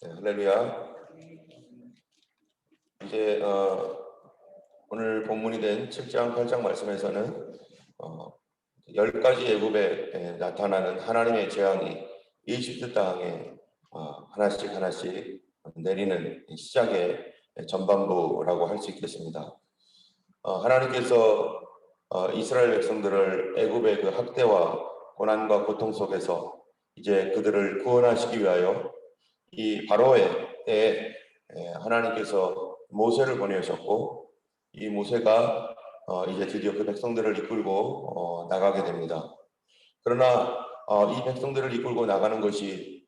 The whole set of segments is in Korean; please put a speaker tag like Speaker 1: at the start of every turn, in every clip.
Speaker 1: 네, 할렐루야. 이제 오늘 본문이 된 7장, 8장 말씀에서는 10가지 애굽에 나타나는 하나님의 재앙이 이집트 땅에 하나씩 하나씩 내리는 시작의 전반부라고 할 수 있겠습니다. 하나님께서 이스라엘 백성들을 애굽의 그 학대와 고난과 고통 속에서 이제 그들을 구원하시기 위하여 이 바로의 때에 하나님께서 모세를 보내셨고, 이 모세가 이제 드디어 그 백성들을 이끌고 나가게 됩니다. 그러나 이 백성들을 이끌고 나가는 것이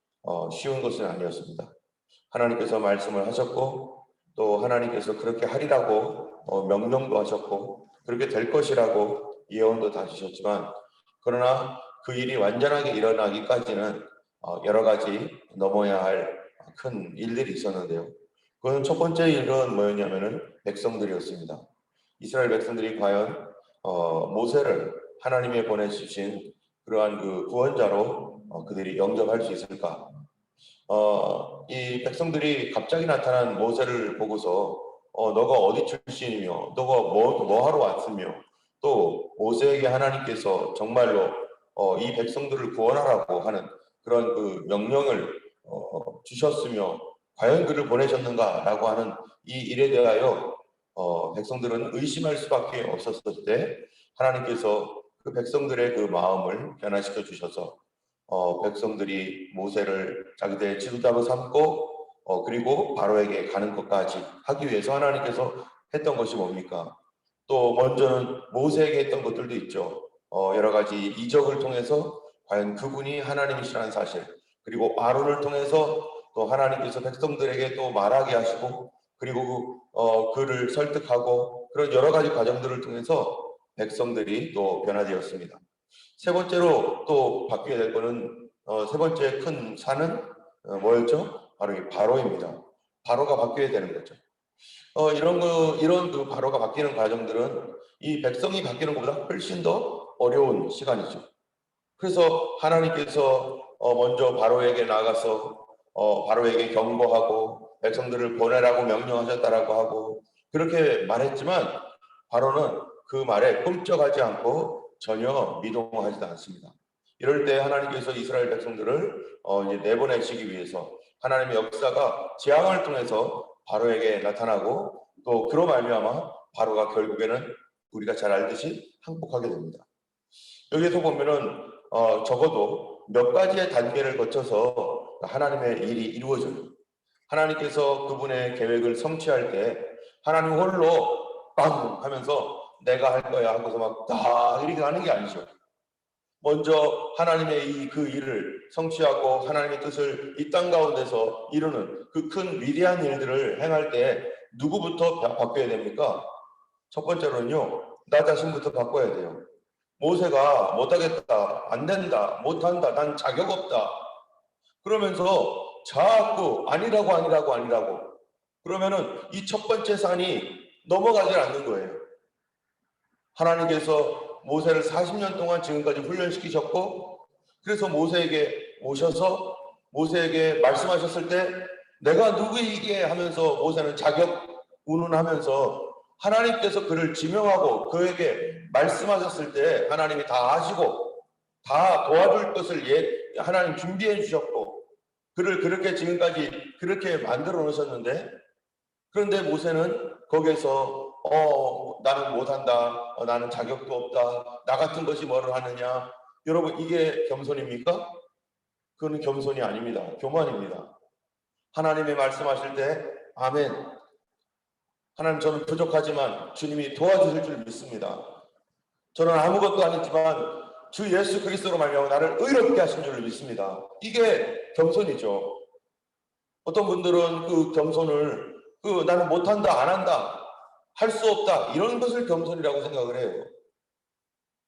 Speaker 1: 쉬운 것은 아니었습니다. 하나님께서 말씀을 하셨고, 또 하나님께서 그렇게 하리라고 명령도 하셨고, 그렇게 될 것이라고 예언도 다 주셨지만, 그러나 그 일이 완전하게 일어나기까지는 여러 가지 넘어야 할 큰 일들이 있었는데요. 그건 첫 번째 일은 뭐였냐면은 백성들이었습니다. 이스라엘 백성들이 과연 모세를 하나님이 보내주신 그러한 그 구원자로 그들이 영접할 수 있을까? 이 백성들이 갑자기 나타난 모세를 보고서 너가 어디 출신이며 너가 뭐 하러 왔으며 또 모세에게 하나님께서 정말로 이 백성들을 구원하라고 하는 그런 그 명령을 주셨으며 과연 그를 보내셨는가라고 하는 이 일에 대하여 백성들은 의심할 수밖에 없었을 때 하나님께서 그 백성들의 그 마음을 변화시켜 주셔서 백성들이 모세를 자기들의 지도자로 삼고 그리고 바로에게 가는 것까지 하기 위해서 하나님께서 했던 것이 뭡니까? 또 먼저는 모세에게 했던 것들도 있죠. 여러 가지 이적을 통해서 과연 그분이 하나님이시라는 사실, 그리고 아론을 통해서 또 하나님께서 백성들에게 또 말하게 하시고, 그리고 그를 설득하고, 그런 여러 가지 과정들을 통해서 백성들이 또 변화되었습니다. 세 번째로 또 바뀌게 될 거는 세 번째 큰 산은 뭐였죠? 바로 이 바로입니다. 바로가 바뀌게 되는 거죠. 이런 그 바로가 바뀌는 과정들은 이 백성이 바뀌는 것보다 훨씬 더 어려운 시간이죠. 그래서 하나님께서 먼저 바로에게 나가서 바로에게 경고하고 백성들을 보내라고 명령하셨다라고 하고 그렇게 말했지만 바로는 그 말에 꿈쩍하지 않고 전혀 미동하지도 않습니다. 이럴 때 하나님께서 이스라엘 백성들을 이제 내보내시기 위해서 하나님의 역사가 재앙을 통해서 바로에게 나타나고 또 그로 말미암아 바로가 결국에는 우리가 잘 알듯이 항복하게 됩니다. 여기서 보면은 적어도 몇 가지의 단계를 거쳐서 하나님의 일이 이루어져요. 하나님께서 그분의 계획을 성취할 때 하나님 홀로 빵 하면서 내가 할 거야 하고서 막 다 이렇게 하는 게 아니죠. 먼저 하나님의 그 일을 성취하고 하나님의 뜻을 이 땅 가운데서 이루는 그 큰 위대한 일들을 행할 때 누구부터 바꿔야 됩니까? 첫 번째로는요, 나 자신부터 바꿔야 돼요. 모세가 못하겠다, 안 된다, 못한다, 난 자격 없다. 그러면서 자꾸 아니라고. 그러면은 이 첫 번째 산이 넘어가지 않는 거예요. 하나님께서 모세를 40년 동안 지금까지 훈련시키셨고, 그래서 모세에게 오셔서 모세에게 말씀하셨을 때 내가 누구이게 하면서 모세는 자격 운운하면서 하나님께서 그를 지명하고 그에게 말씀하셨을 때 하나님이 다 아시고 다 도와줄 것을 하나님 준비해 주셨고 그를 그렇게 지금까지 그렇게 만들어 놓으셨는데, 그런데 모세는 거기에서 나는 못한다, 나는 자격도 없다, 나 같은 것이 뭐를 하느냐. 여러분, 이게 겸손입니까? 그건 겸손이 아닙니다. 교만입니다. 하나님이 말씀하실 때 아멘, 하나님 저는 부족하지만 주님이 도와주실 줄 믿습니다. 저는 아무것도 아니지만 주 예수 그리스도로 말미암아 나를 의롭게 하신 줄 믿습니다. 이게 겸손이죠. 어떤 분들은 그 겸손을 나는 못한다, 안 한다, 할 수 없다 이런 것을 겸손이라고 생각을 해요.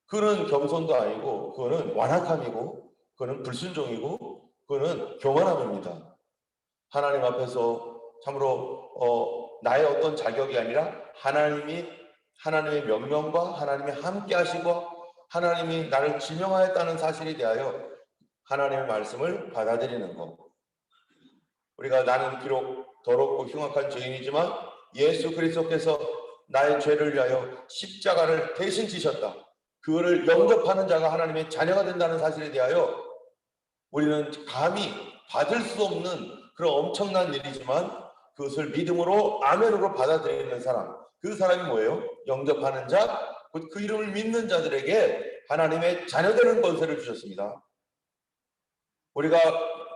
Speaker 1: 그는 겸손도 아니고 그거는 완악함이고 그거는 불순종이고 그거는 교만함입니다. 하나님 앞에서 참으로 나의 어떤 자격이 아니라 하나님의 명령과 하나님이 함께 하시고 하나님이 나를 지명하였다는 사실에 대하여 하나님의 말씀을 받아들이는 것. 우리가 나는 비록 더럽고 흉악한 죄인이지만 예수 그리스도께서 나의 죄를 위하여 십자가를 대신 지셨다. 그거를 영접하는 자가 하나님의 자녀가 된다는 사실에 대하여 우리는 감히 받을 수 없는 그런 엄청난 일이지만 그것을 믿음으로 아멘으로 받아들이는 사람, 그 사람이 뭐예요? 영접하는 자, 그 이름을 믿는 자들에게 하나님의 자녀되는 권세를 주셨습니다. 우리가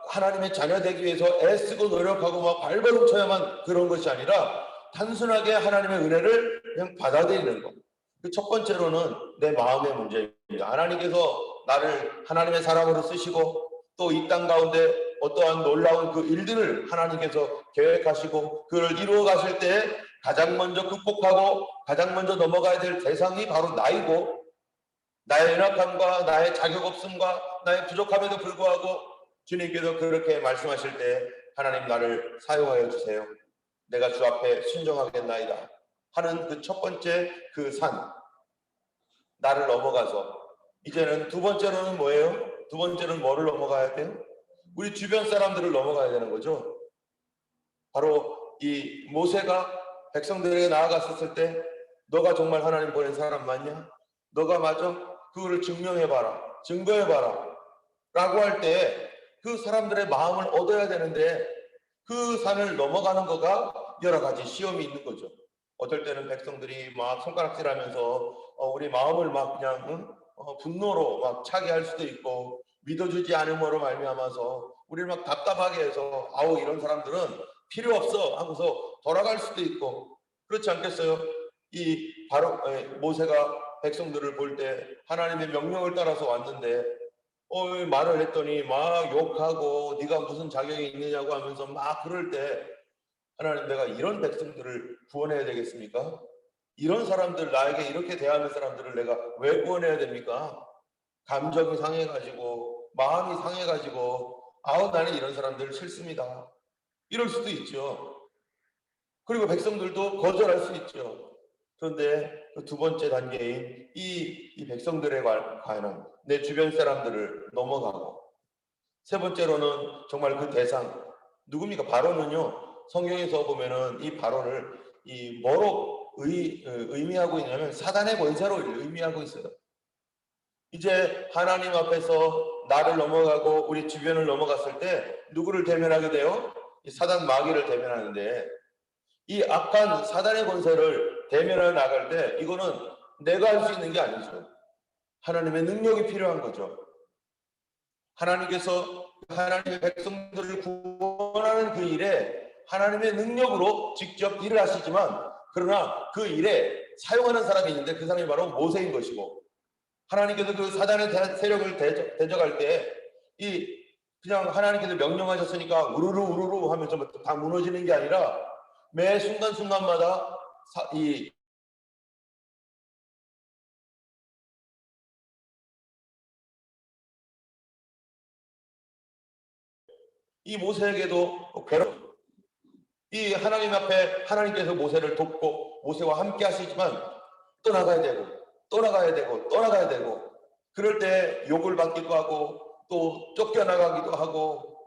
Speaker 1: 하나님의 자녀 되기 위해서 애쓰고 노력하고 막 발버둥 쳐야만 그런 것이 아니라 단순하게 하나님의 은혜를 그냥 받아들이는 것. 그 첫 번째로는 내 마음의 문제입니다. 하나님께서 나를 하나님의 사람으로 쓰시고 또 이 땅 가운데 어떠한 놀라운 그 일들을 하나님께서 계획하시고 그걸 이루어 가실 때 가장 먼저 극복하고 가장 먼저 넘어가야 될 대상이 바로 나이고, 나의 연약함과 나의 자격 없음과 나의 부족함에도 불구하고 주님께서 그렇게 말씀하실 때 하나님 나를 사용하여 주세요. 내가 주 앞에 순종하겠나이다 하는 그 첫 번째 그 산, 나를 넘어가서 이제는 두 번째로는 뭐예요? 두 번째는 뭐를 넘어가야 돼요? 우리 주변 사람들을 넘어가야 되는 거죠. 바로 이 모세가 백성들에게 나아갔었을 때 너가 정말 하나님 보낸 사람 맞냐? 너가 맞아? 그거를 증명해봐라. 증거해봐라. 라고 할 때 그 사람들의 마음을 얻어야 되는데 그 산을 넘어가는 거가 여러 가지 시험이 있는 거죠. 어떨 때는 백성들이 막 손가락질하면서 우리 마음을 막 그냥 분노로 막 차게 할 수도 있고 믿어주지 않음으로 말미암아서 우리를 막 답답하게 해서 아우 이런 사람들은 필요 없어 하고서 돌아갈 수도 있고 그렇지 않겠어요? 이 바로 모세가 백성들을 볼 때 하나님의 명령을 따라서 왔는데 말을 했더니 막 욕하고 네가 무슨 자격이 있느냐고 하면서 막 그럴 때 하나님 내가 이런 백성들을 구원해야 되겠습니까? 이런 사람들 나에게 이렇게 대하는 사람들을 내가 왜 구원해야 됩니까? 감정이 상해가지고 마음이 상해가지고 아우 나는 이런 사람들 싫습니다. 이럴 수도 있죠. 그리고 백성들도 거절할 수 있죠. 그런데 그 두 번째 단계인 이 백성들에 관한 내 주변 사람들을 넘어가고 세 번째로는 정말 그 대상 누굽니까? 바로는요. 성경에서 보면은 이 바로를 이 뭐로 의미하고 있냐면 사단의 권세로 의미하고 있어요. 이제 하나님 앞에서 나를 넘어가고 우리 주변을 넘어갔을 때 누구를 대면하게 돼요? 이 사단 마귀를 대면하는데 이 악한 사단의 권세를 대면해 나갈 때 이거는 내가 할 수 있는 게 아니죠. 하나님의 능력이 필요한 거죠. 하나님께서 하나님의 백성들을 구원하는 그 일에 하나님의 능력으로 직접 일을 하시지만 그러나 그 일에 사용하는 사람이 있는데 그 사람이 바로 모세인 것이고 하나님께서 그 사단의 세력을 대적할 때 이 그냥 하나님께서 명령하셨으니까 우르르 우르르 하면서 다 무너지는 게 아니라 매 순간순간마다 이 모세에게도 괴롭 이 하나님 앞에 하나님께서 모세를 돕고 모세와 함께 하시지만 떠나가야 되고 떠나가야 되고 떠나가야 되고 그럴 때 욕을 받기도 하고 또 쫓겨나가기도 하고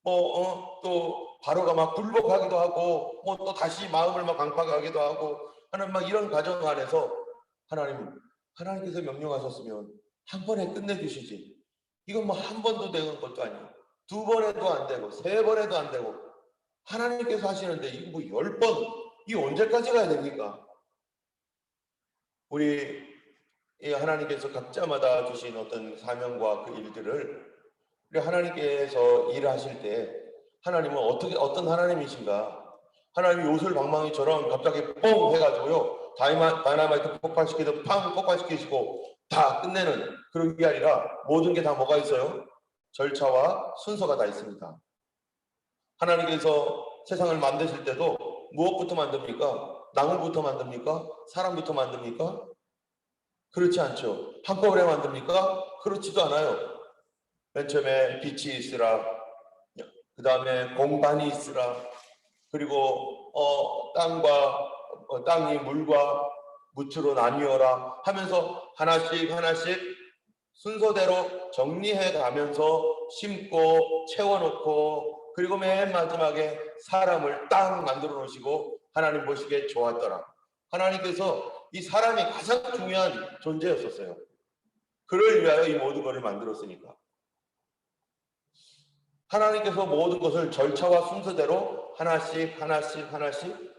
Speaker 1: 또 바로가 막 불복하기도 하고 또 다시 마음을 막 강팍하기도 하고 하는 막 이런 과정 안에서 하나님께서 명령하셨으면 한 번에 끝내주시지 이건 뭐 한 번도 되는 것도 아니고 두 번에도 안 되고 세 번에도 안 되고 하나님께서 하시는데 이거 뭐 10번 이 언제까지 가야 됩니까? 우리 하나님께서 각자마다 주신 어떤 사명과 그 일들을 우리 하나님께서 일을 하실 때 하나님은 어떤 하나님이신가? 하나님이 요술방망이처럼 갑자기 뻥 해가지고요 다이나마이트 폭발시키듯 팡 폭발시키시고 다 끝내는 그런 게 아니라 모든 게 다 뭐가 있어요? 절차와 순서가 다 있습니다. 하나님께서 세상을 만드실 때도 무엇부터 만듭니까? 나무부터 만듭니까? 사람부터 만듭니까? 그렇지 않죠. 한꺼번에 만듭니까? 그렇지도 않아요. 맨 처음에 빛이 있으라, 그 다음에 공간이 있으라, 그리고 땅이 물과 무추로 나뉘어라 하면서 하나씩 하나씩 순서대로 정리해 가면서 심고 채워놓고 그리고 맨 마지막에 사람을 딱 만들어 놓으시고 하나님 보시기에 좋았더라. 하나님께서 이 사람이 가장 중요한 존재였었어요. 그를 위하여 이 모든 것을 만들었으니까. 하나님께서 모든 것을 절차와 순서대로 하나씩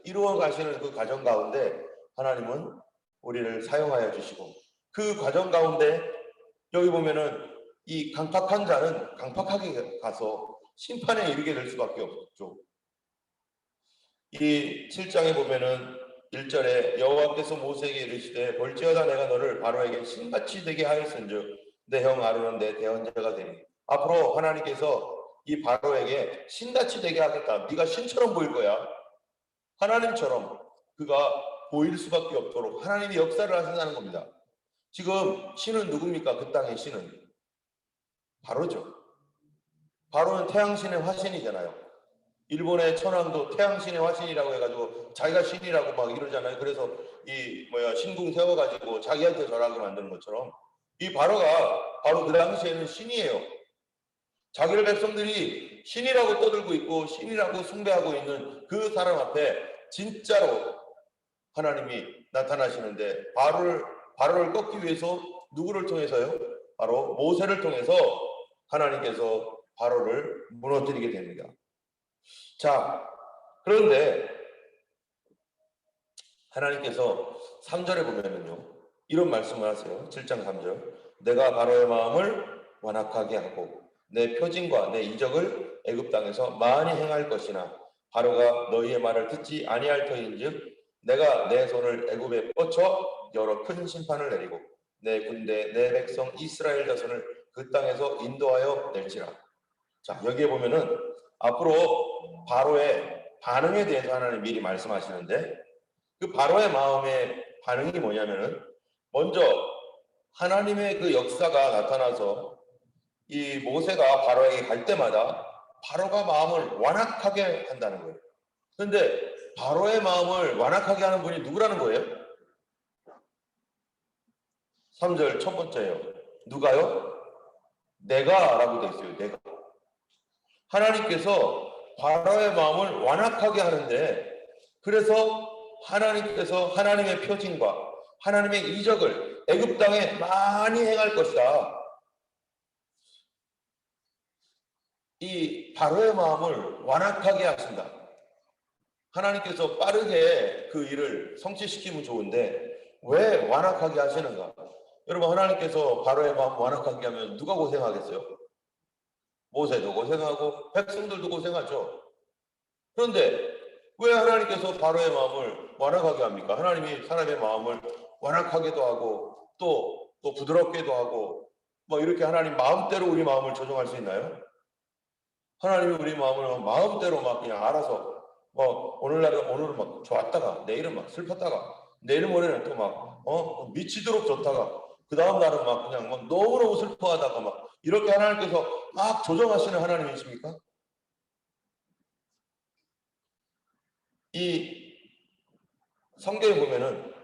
Speaker 1: 이루어 가시는 그 과정 가운데 하나님은 우리를 사용하여 주시고, 그 과정 가운데 여기 보면은 이 강팍한 자는 강팍하게 가서 심판에 이르게 될 수밖에 없죠. 이 7장에 보면은 1절에 여호와께서 모세에게 이르시되 볼지어다 내가 너를 바로에게 신같이 되게 하였은즉 내 형 아론은 내 대언자가 되니. 앞으로 하나님께서 이 바로에게 신같이 되게 하겠다. 네가 신처럼 보일 거야. 하나님처럼 그가 보일 수밖에 없도록 하나님이 역사를 하신다는 겁니다. 지금 신은 누굽니까? 그 땅의 신은 바로죠. 바로는 태양신의 화신이잖아요. 일본의 천황도 태양신의 화신이라고 해가지고 자기가 신이라고 막 이러잖아요. 그래서 이 신궁 세워가지고 자기한테 절하게 만드는 것처럼 이 바로가 바로 그 당시에는 신이에요. 자기를 백성들이 신이라고 떠들고 있고 신이라고 숭배하고 있는 그 사람 앞에 진짜로 하나님이 나타나시는데 바로를 꺾기 위해서 누구를 통해서요? 바로 모세를 통해서 하나님께서 바로를 무너뜨리게 됩니다. 자, 그런데 하나님께서 3절에 보면은요, 이런 말씀을 하세요. 7장 3절. 내가 바로의 마음을 완악하게 하고 내 표징과 내 이적을 애굽 땅에서 많이 행할 것이나 바로가 너희의 말을 듣지 아니할 터인즉 내가 내 손을 애굽에 뻗쳐 여러 큰 심판을 내리고 내 군대 내 백성 이스라엘 자손을 그 땅에서 인도하여 낼지라. 자, 여기에 보면은 앞으로 바로의 반응에 대해서 하나님 미리 말씀하시는데, 그 바로의 마음의 반응이 뭐냐면은 먼저 하나님의 그 역사가 나타나서 이 모세가 바로에게 갈 때마다 바로가 마음을 완악하게 한다는 거예요. 그런데 바로의 마음을 완악하게 하는 분이 누구라는 거예요? 3절 첫 번째예요. 누가요? 내가라고 되어 있어요. 내가. 하나님께서 바로의 마음을 완악하게 하는데, 그래서 하나님께서 하나님의 표징과 하나님의 이적을 애굽 땅에 많이 행할 것이다. 이 바로의 마음을 완악하게 하신다. 하나님께서 빠르게 그 일을 성취시키면 좋은데 왜 완악하게 하시는가? 여러분, 하나님께서 바로의 마음 완악하게 하면 누가 고생하겠어요? 모세도 고생하고 백성들도 고생하죠. 그런데 왜 하나님께서 바로의 마음을 완악하게 합니까? 하나님이 사람의 마음을 완악하게도 하고 또 부드럽게도 하고 뭐 이렇게 하나님 마음대로 우리 마음을 조정할 수 있나요? 하나님이 우리 마음을 마음대로 막 그냥 알아서 오늘은 막 좋았다가 내일은 막 슬펐다가 내일 모레는 또 막 미치도록 좋다가 그 다음 날은 막 그냥 막 너무너무 슬퍼하다가 막 이렇게 하나님께서 막 조정하시는 하나님이십니까? 이 성경에 보면은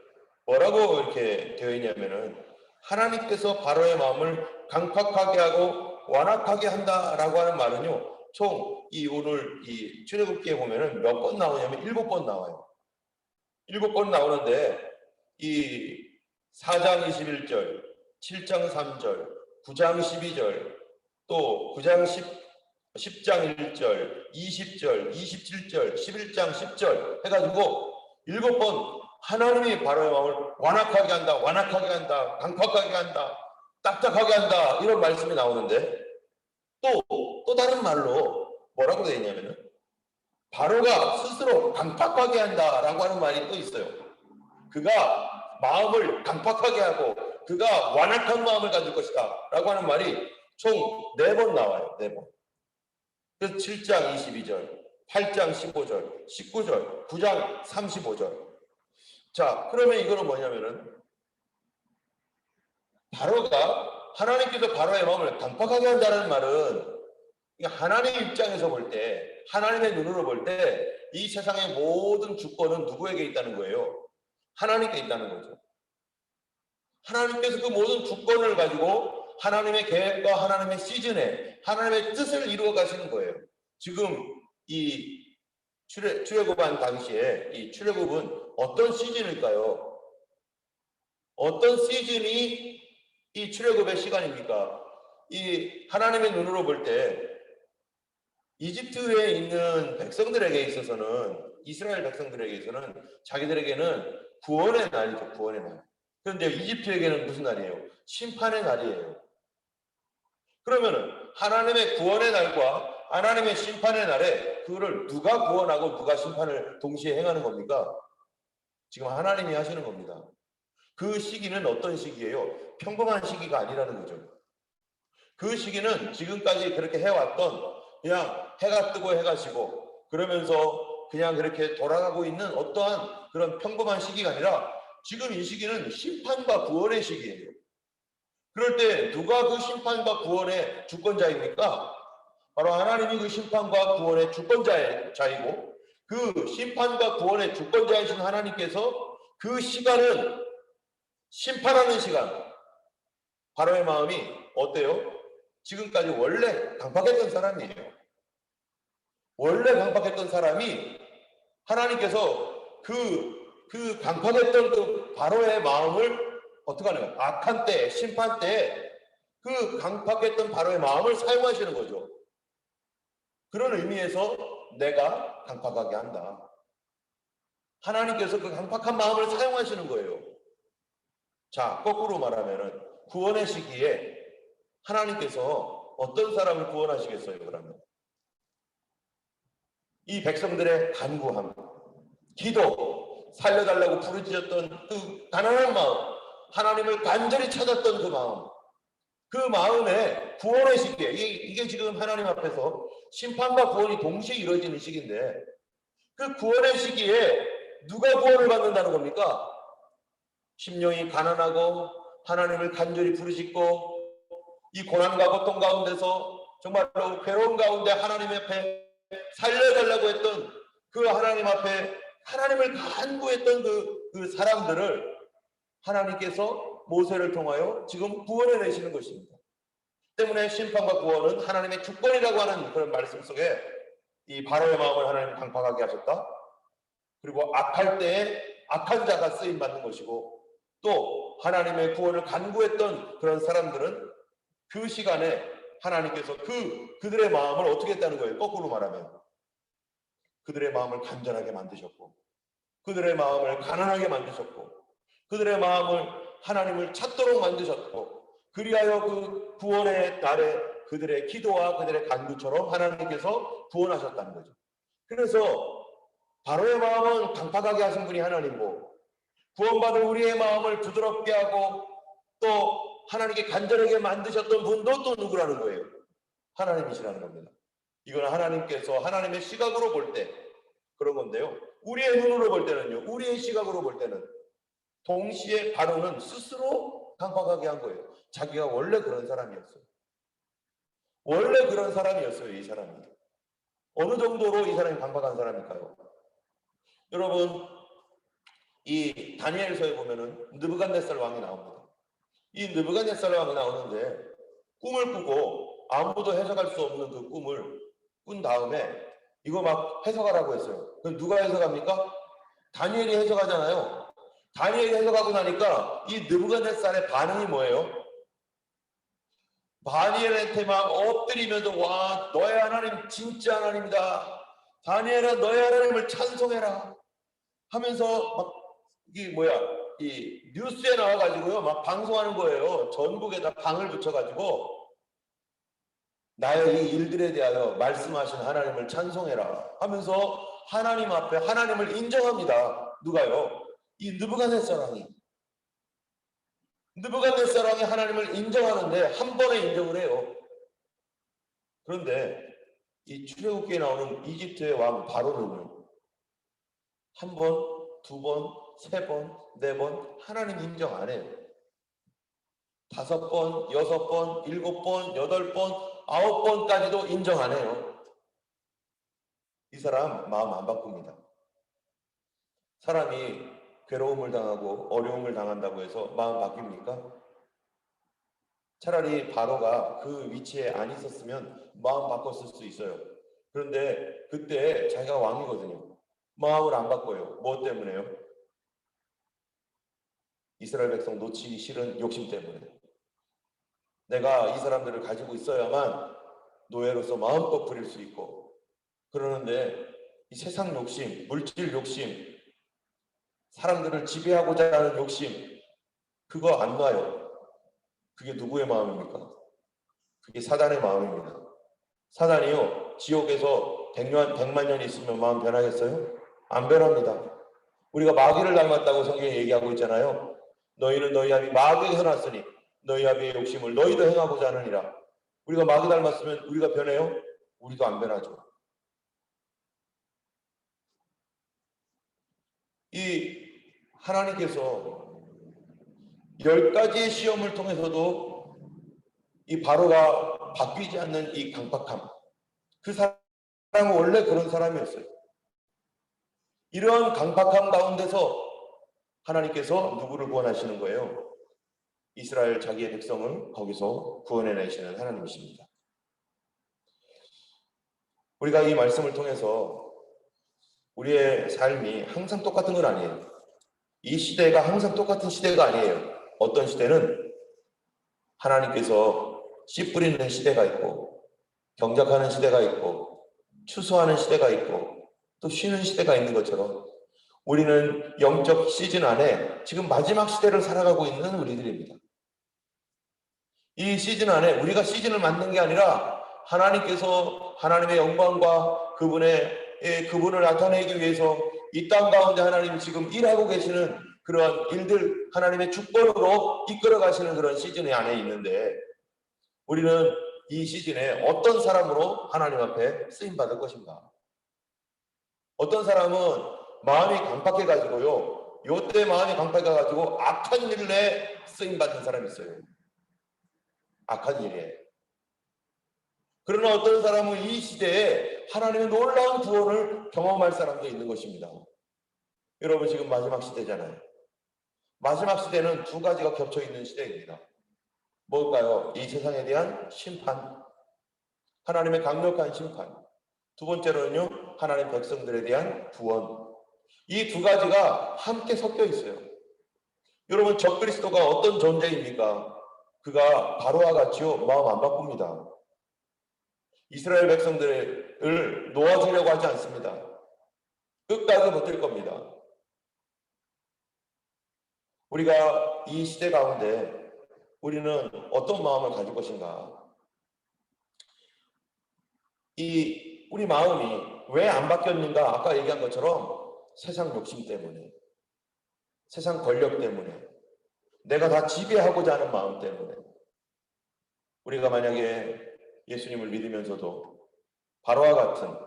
Speaker 1: 뭐라고 이렇게 되어 있냐면은 하나님께서 바로의 마음을 강팍하게 하고 완악하게 한다라고 하는 말은요, 총 이 오늘 이 출애굽기에 보면은 몇 번 나오냐면 7번 나와요. 7번 나오는데 이 4장 21절, 7장 3절, 9장 12절, 또 9장 10장 1절, 20절, 27절, 11장 10절 해가지고 7번 하나님이 바로의 마음을 완악하게 한다, 완악하게 한다, 강팍하게 한다, 딱딱하게 한다 이런 말씀이 나오는데 또 다른 말로 뭐라고 되어 있냐면은 바로가 스스로 강팍하게 한다라고 하는 말이 또 있어요. 그가 마음을 강팍하게 하고 그가 완악한 마음을 가질 것이다 라고 하는 말이 총 4번 나와요. 4번. 그래서 7장 22절, 8장 15절, 19절, 9장 35절. 자, 그러면 이거는 뭐냐면은 바로가 하나님께서 바로의 마음을 강팍하게 한다는 말은 하나님 입장에서 볼 때, 하나님의 눈으로 볼 때 이 세상의 모든 주권은 누구에게 있다는 거예요? 하나님께 있다는 거죠. 하나님께서 그 모든 주권을 가지고 하나님의 계획과 하나님의 시즌에 하나님의 뜻을 이루어 가시는 거예요. 지금 이 출애굽한 당시에 이 출애굽은 어떤 시즌일까요? 어떤 시즌이 이 출애굽의 시간입니까? 이 하나님의 눈으로 볼 때 이집트에 있는 백성들에게 있어서는, 이스라엘 백성들에게 있어서는 자기들에게는 구원의 날이죠. 구원의 날. 그런데 이집트에게는 무슨 날이에요? 심판의 날이에요. 그러면은 하나님의 구원의 날과 하나님의 심판의 날에 그거를 누가 구원하고 누가 심판을 동시에 행하는 겁니까? 지금 하나님이 하시는 겁니다. 그 시기는 어떤 시기예요? 평범한 시기가 아니라는 거죠. 그 시기는 지금까지 그렇게 해왔던, 그냥 해가 뜨고 해가 지고 그러면서 그냥 그렇게 돌아가고 있는 어떠한 그런 평범한 시기가 아니라 지금 이 시기는 심판과 구원의 시기예요. 그럴 때 누가 그 심판과 구원의 주권자입니까? 바로 하나님이 그 심판과 구원의 주권자이고, 그 심판과 구원의 주권자이신 하나님께서 그 시간은 심판하는 시간. 바로의 마음이 어때요? 지금까지 원래 강팍했던 사람이에요. 원래 강팍했던 사람이 하나님께서 그 강팍했던 그 바로의 마음을 어떻게 하는 거예요? 악한 때, 심판 때 그 강팍했던 바로의 마음을 사용하시는 거죠. 그런 의미에서 내가 강팍하게 한다. 하나님께서 그 강팍한 마음을 사용하시는 거예요. 자, 거꾸로 말하면은 구원의 시기에 하나님께서 어떤 사람을 구원하시겠어요, 그러면? 이 백성들의 간구함, 기도, 살려달라고 부르짖었던 그 가난한 마음, 하나님을 간절히 찾았던 그 마음, 그 마음에 구원의 시기에, 이게 지금 하나님 앞에서 심판과 구원이 동시에 이루어지는 시기인데, 그 구원의 시기에 누가 구원을 받는다는 겁니까? 심령이 가난하고 하나님을 간절히 부르짖고 이 고난과 고통 가운데서 정말로 괴로운 가운데 하나님 앞에 살려달라고 했던 그 하나님 앞에 하나님을 간구했던 그 사람들을 하나님께서 모세를 통하여 지금 구원해 내시는 것입니다. 때문에 심판과 구원은 하나님의 주권이라고 하는 그런 말씀 속에 이 바로의 마음을 하나님 강팍하게 하셨다. 그리고 악할 때에 악한 자가 쓰임 받는 것이고, 또 하나님의 구원을 간구했던 그런 사람들은 그 시간에 하나님께서 그들의 마음을 어떻게 했다는 거예요? 거꾸로 말하면 그들의 마음을 간절하게 만드셨고, 그들의 마음을 가난하게 만드셨고, 그들의 마음을 하나님을 찾도록 만드셨고, 그리하여 그 구원의 날에 그들의 기도와 그들의 간구처럼 하나님께서 구원하셨다는 거죠. 그래서 바로의 마음은 강팍하게 하신 분이 하나님이고, 구원받은 우리의 마음을 부드럽게 하고 또 하나님께 간절하게 만드셨던 분도 또 누구라는 거예요? 하나님이시라는 겁니다. 이건 하나님께서 하나님의 시각으로 볼 때 그런 건데요. 우리의 눈으로 볼 때는요. 우리의 시각으로 볼 때는 동시에 바로는 스스로 강팍하게 한 거예요. 자기가 원래 그런 사람이었어요. 원래 그런 사람이었어요. 이 사람이. 어느 정도로 이 사람이 강팍한 사람일까요? 여러분, 이 다니엘서에 보면은 느부갓네살 왕이 나옵니다. 이 느부갓네살 왕이 나오는데 꿈을 꾸고 아무도 해석할 수 없는 그 꿈을 꾼 다음에 이거 막 해석하라고 했어요. 그럼 누가 해석합니까? 다니엘이 해석하잖아요. 다니엘이 해석하고 나니까 이 느부갓네살의 반응이 뭐예요? 다니엘한테 막 엎드리면서, 와, 너의 하나님 진짜 하나님이다. 다니엘아, 너의 하나님을 찬송해라 하면서 막 이 뉴스에 나와가지고요, 막 방송하는 거예요. 전국에다 방을 붙여가지고 나의 이 일들에 대하여 말씀하신 하나님을 찬송해라 하면서 하나님 앞에 하나님을 인정합니다. 누가요? 이 느부갓네살 왕이. 느부갓네살 왕이 하나님을 인정하는데 한 번에 인정을 해요. 그런데 이 출애굽기에 나오는 이집트의 왕 바로는 한 번, 두 번, 세 번, 네 번 하나님 인정 안 해요. 5번, 6번, 7번, 8번, 9번까지도 인정 안 해요. 이 사람 마음 안 바꿉니다. 사람이 괴로움을 당하고 어려움을 당한다고 해서 마음 바뀝니까? 차라리 바로가 그 위치에 안 있었으면 마음 바꿨을 수 있어요. 그런데 그때 자기가 왕이거든요. 마음을 안 바꿔요. 뭐 때문에요? 이스라엘 백성 놓치기 싫은 욕심 때문에. 내가 이 사람들을 가지고 있어야만 노예로서 마음껏 부릴 수 있고, 그러는데 이 세상 욕심, 물질 욕심, 사람들을 지배하고자 하는 욕심, 그거 안 놔요. 그게 누구의 마음입니까? 그게 사단의 마음입니다. 사단이요, 지옥에서 100만 년 있으면 마음 변하겠어요? 안 변합니다. 우리가 마귀를 닮았다고 성경에 얘기하고 있잖아요. 너희는 너희 아비 마귀에서 났으니 너희 아비의 욕심을 너희도 행하고자 하느니라. 우리가 마귀 닮았으면 우리가 변해요? 우리도 안 변하죠. 이 하나님께서 10가지의 시험을 통해서도 이 바로가 바뀌지 않는 이 강팍함, 그 사람은 원래 그런 사람이었어요. 이런 강팍함 가운데서 하나님께서 누구를 구원하시는 거예요? 이스라엘 자기의 백성을 거기서 구원해내시는 하나님이십니다. 우리가 이 말씀을 통해서 우리의 삶이 항상 똑같은 건 아니에요. 이 시대가 항상 똑같은 시대가 아니에요. 어떤 시대는 하나님께서 씨 뿌리는 시대가 있고, 경작하는 시대가 있고, 추수하는 시대가 있고, 또 쉬는 시대가 있는 것처럼 우리는 영적 시즌 안에 지금 마지막 시대를 살아가고 있는 우리들입니다. 이 시즌 안에 우리가 시즌을 만든 게 아니라 하나님께서 하나님의 영광과 그분을 나타내기 위해서 이 땅 가운데 하나님이 지금 일하고 계시는 그러한 일들, 하나님의 축복으로 이끌어 가시는 그런 시즌 안에 있는데, 우리는 이 시즌에 어떤 사람으로 하나님 앞에 쓰임 받을 것인가? 어떤 사람은 마음이 강팍해 가지고요, 요때 마음이 강팍해 가지고 악한 일에 쓰임 받는 사람이 있어요. 악한 일에. 그러나 어떤 사람은 이 시대에 하나님의 놀라운 구원을 경험할 사람도 있는 것입니다. 여러분, 지금 마지막 시대잖아요. 마지막 시대는 두 가지가 겹쳐 있는 시대입니다. 뭘까요? 이 세상에 대한 심판, 하나님의 강력한 심판. 두 번째로는요, 하나님 백성들에 대한 구원. 이 두 가지가 함께 섞여 있어요. 여러분, 적그리스도가 어떤 존재입니까? 그가 바로와 같이요, 마음 안 바꿉니다. 이스라엘 백성들을 놓아주려고 하지 않습니다. 끝까지 버틸 겁니다. 우리가 이 시대 가운데 우리는 어떤 마음을 가질 것인가? 우리 마음이 왜 안 바뀌었는가? 아까 얘기한 것처럼 세상 욕심 때문에, 세상 권력 때문에, 내가 다 지배하고자 하는 마음 때문에. 우리가 만약에 예수님을 믿으면서도 바로와 같은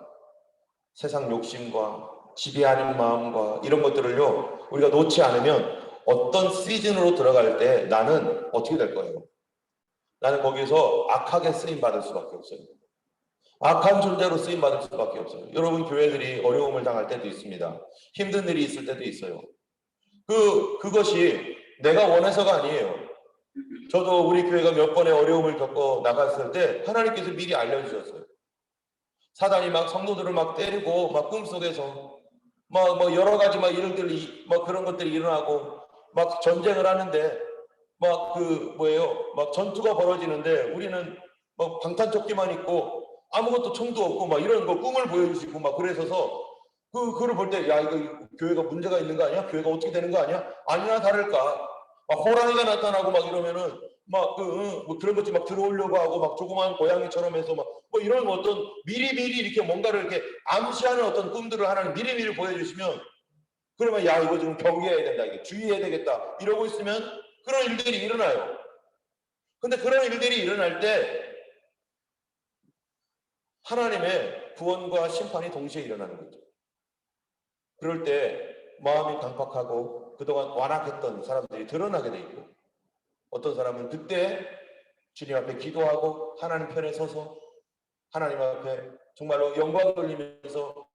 Speaker 1: 세상 욕심과 지배하는 마음과 이런 것들을요, 우리가 놓지 않으면 어떤 시즌으로 들어갈 때 나는 어떻게 될 거예요? 나는 거기서 악하게 쓰임받을 수밖에 없어요. 악한 존재로 쓰임받을 수밖에 없어요. 여러분, 교회들이 어려움을 당할 때도 있습니다. 힘든 일이 있을 때도 있어요. 그것이 내가 원해서가 아니에요. 저도 우리 교회가 몇 번의 어려움을 겪고 나갔을 때 하나님께서 미리 알려주셨어요. 사단이 막 성도들을 막 때리고 막 꿈속에서 뭐 여러 가지 막 일들이 막 그런 것들이 일어나고 막 전쟁을 하는데 막 막 전투가 벌어지는데 우리는 막 방탄조끼만 입고 아무것도 총도 없고 막 이런 거 꿈을 보여주시고 막 그래서서 그거를 볼 때 야, 이거 교회가 문제가 있는 거 아니야? 교회가 어떻게 되는 거 아니야? 아니나 다를까 막 호랑이가 나타나고 막 이러면은 뭐 그런 것들이 막 들어오려고 하고 막 조그마한 고양이처럼 해서 막 뭐 이런 어떤 미리미리 이렇게 뭔가를 이렇게 암시하는 어떤 꿈들을 하나님 미리미리 보여주시면, 그러면 야, 이거 좀 경계해야 된다, 이게 주의해야 되겠다 이러고 있으면 그런 일들이 일어나요. 근데 그런 일들이 일어날 때 하나님의 구원과 심판이 동시에 일어나는 거죠. 그럴 때 마음이 강팍하고 그동안 완악했던 사람들이 드러나게 돼 있고, 어떤 사람은 그때 주님 앞에 기도하고 하나님 편에 서서 하나님 앞에 정말로 영광 돌리면서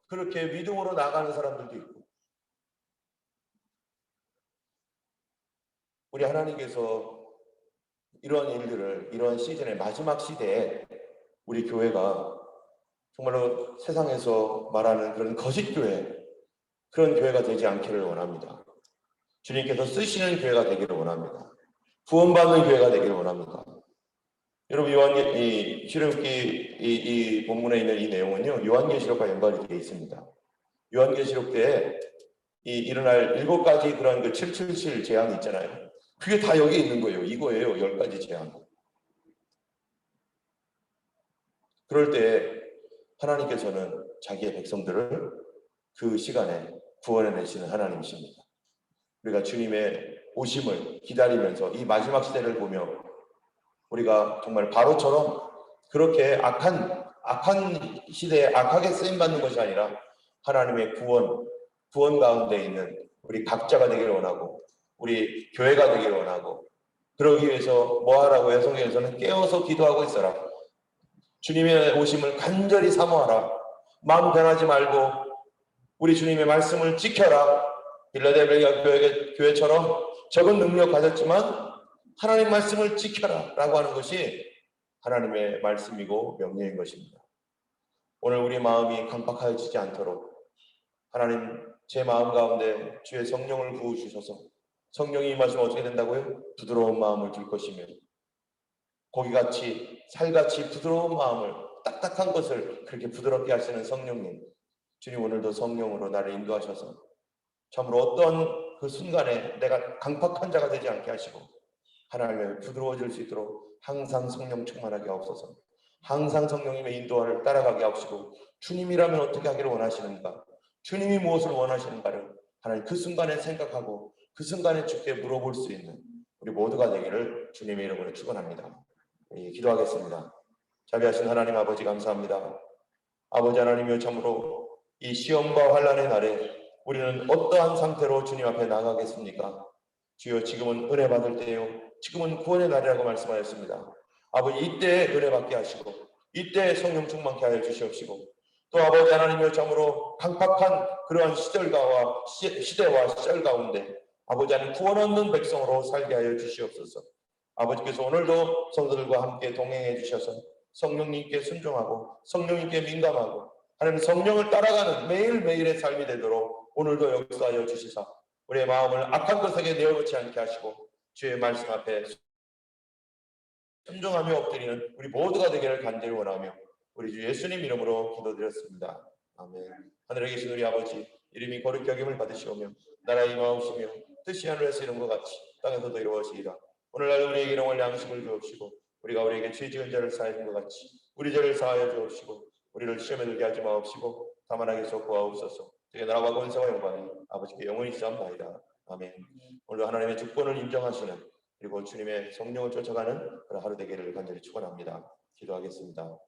Speaker 1: 그렇게 믿음으로 나가는 사람들도 있고, 우리 하나님께서 이러한 일들을 이러한 시즌의 마지막 시대에 우리 교회가 정말로 세상에서 말하는 그런 거짓 교회, 그런 교회가 되지 않기를 원합니다. 주님께서 쓰시는 교회가 되기를 원합니다. 구원받는 교회가 되기를 원합니다. 여러분, 이 출애굽기 이 본문에 있는 이 내용은요, 요한계시록과 연관이 되어 있습니다. 요한계시록 때에 일어날 7가지 그런 그 777 재앙이 있잖아요. 그게 다 여기 있는 거예요. 이거예요. 10가지 재앙. 그럴 때 하나님께서는 자기의 백성들을 그 시간에 구원해내시는 하나님이십니다. 우리가 주님의 오심을 기다리면서 이 마지막 시대를 보며 우리가 정말 바로처럼 그렇게 악한 시대에 악하게 쓰임받는 것이 아니라 하나님의 구원 가운데 있는 우리 각자가 되기를 원하고 우리 교회가 되기를 원하고, 그러기 위해서 뭐 하라고요? 성경에서는 깨어서 기도하고 있어라. 주님의 오심을 간절히 사모하라. 마음 변하지 말고 우리 주님의 말씀을 지켜라. 빌라델비아 교회처럼 적은 능력 가졌지만 하나님 말씀을 지켜라 라고 하는 것이 하나님의 말씀이고 명령인 것입니다. 오늘 우리 마음이 강팍하여지지 않도록 하나님, 제 마음 가운데 주의 성령을 부어주셔서, 성령이 임하시면 어떻게 된다고요? 부드러운 마음을 줄 것이며, 고기같이 살같이 부드러운 마음을, 딱딱한 것을 그렇게 부드럽게 하시는 성령님, 주님 오늘도 성령으로 나를 인도하셔서 참으로 어떤 그 순간에 내가 강팍한 자가 되지 않게 하시고 하나님을 부드러워질 수 있도록 항상 성령 충만하게 하옵소서. 항상 성령님의 인도를 따라가게 하옵시고, 주님이라면 어떻게 하기를 원하시는가, 주님이 무엇을 원하시는가를 하나님 그 순간에 생각하고 그 순간에 주께 물어볼 수 있는 우리 모두가 되기를 주님의 이름으로 축원합니다. 기도하겠습니다. 자비하신 하나님 아버지, 감사합니다. 아버지 하나님이여, 참으로 이 시험과 환난의 날에 우리는 어떠한 상태로 주님 앞에 나가겠습니까? 주여, 지금은 은혜 받을 때요, 지금은 구원의 날이라고 말씀하셨습니다. 아버지, 이때에 은혜 받게 하시고 이때에 성령 충만케 하여 주시옵시고, 또 아버지 하나님이여, 참으로 강팍한 그러한 시대와 시절 가운데 아버지 하나님 구원 얻는 백성으로 살게 하여 주시옵소서. 아버지께서 오늘도 성도들과 함께 동행해 주셔서 성령님께 순종하고 성령님께 민감하고 하나님 성령을 따라가는 매일매일의 삶이 되도록 오늘도 역사하여 주시사 우리의 마음을 악한 것에게 내어놓지 않게 하시고 주의 말씀 앞에 순종하며 엎드리는 우리 모두가 되기를 간절히 원하며 우리 주 예수님 이름으로 기도드렸습니다. 아멘. 하늘에 계신 우리 아버지, 이름이 거룩히 여김을 받으시오며 나라의 임하옵시며 뜻이 하늘에서 이룬 것 같이 땅에서도 이루어지이다. 오늘날 우리에게 일용할 양식을 주옵시고 우리가 우리에게 죄 지은 자를 사하여 준 것 같이 우리 죄를 사하여 주옵시고 우리를 시험에 들게 하지 마옵시고 다만 악에서 구하옵소서. 주의 나라와 권세와 영광이 아버지께 영원히 있사옵나이다. 아멘. 오늘도 하나님의 주권을 인정하시는, 그리고 주님의 성령을 쫓아가는 그런 하루 되기를 간절히 축원합니다. 기도하겠습니다.